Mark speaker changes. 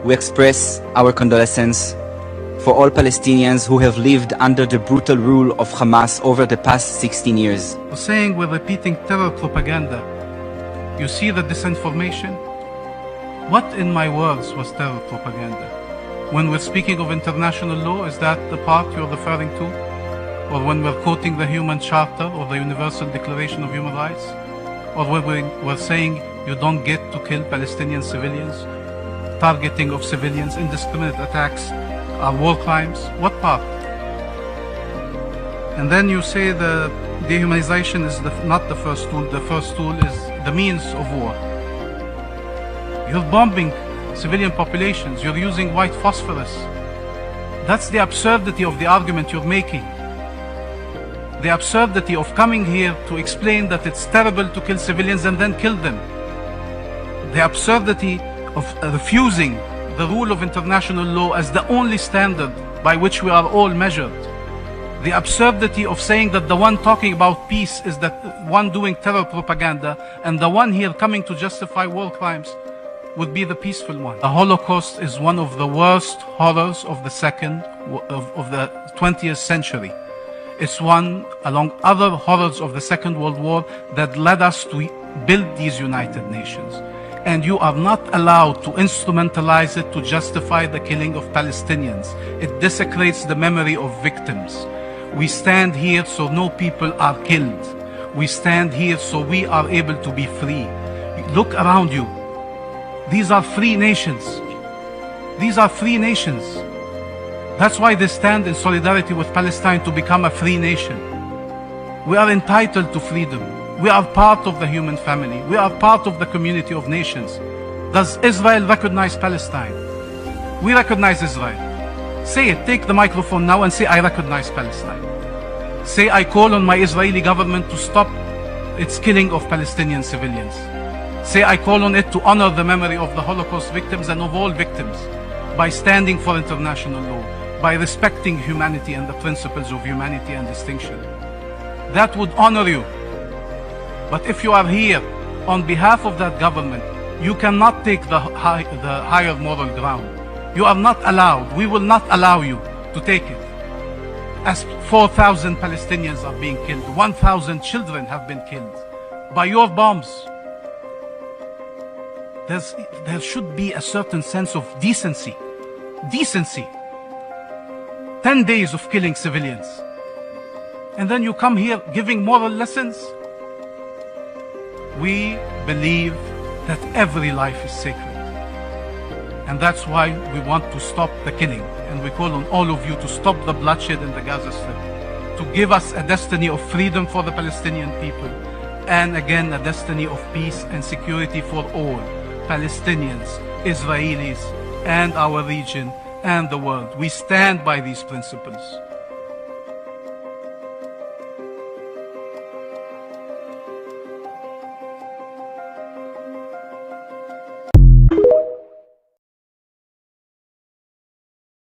Speaker 1: we express our condolences for all Palestinians who have lived under the brutal rule of Hamas over the past 16 years.
Speaker 2: Saying we're repeating terror propaganda. You see the disinformation? What in my words was terror propaganda? When we're speaking of international law, is that the part you're referring to? Or when we're quoting the Human Charter or the Universal Declaration of Human Rights? Or when we're saying you don't get to kill Palestinian civilians? Targeting of civilians, indiscriminate attacks are war crimes? What part? And then you say the dehumanization is not the first tool. The first tool is the means of war. You're bombing civilian populations. You're using white phosphorus. That's the absurdity of the argument you're making. The absurdity of coming here to explain that it's terrible to kill civilians and then kill them. The absurdity of refusing the rule of international law as the only standard by which we are all measured. The absurdity of saying that the one talking about peace is the one doing terror propaganda and the one here coming to justify war crimes would be the peaceful one. The Holocaust is one of the worst horrors of the of the 20th century. It's one, along other horrors of the Second World War, that led us to build these United Nations. And you are not allowed to instrumentalize it to justify the killing of Palestinians. It desecrates the memory of victims. We stand here so no people are killed. We stand here so we are able to be free. Look around you. These are free nations. These are free nations. That's why they stand in solidarity with Palestine to become a free nation. We are entitled to freedom. We are part of the human family. We are part of the community of nations. Does Israel recognize Palestine? We recognize Israel. Say it, take the microphone now and say, I recognize Palestine. Say, I call on my Israeli government to stop its killing of Palestinian civilians. Say, I call on it to honor the memory of the Holocaust victims and of all victims by standing for international law, by respecting humanity and the principles of humanity and distinction. That would honor you. But if you are here on behalf of that government, you cannot take the higher moral ground. You are not allowed. We will not allow you to take it. As 4,000 Palestinians are being killed, 1,000 children have been killed by your bombs. There should be a certain sense of decency. Decency. 10 days of killing civilians. And then you come here giving moral lessons? We believe that every life is sacred. And that's why we want to stop the killing. And we call on all of you to stop the bloodshed in the Gaza Strip, to give us a destiny of freedom for the Palestinian people, and again a destiny of peace and security for all, Palestinians, Israelis, and our region, and the world. We stand by these principles.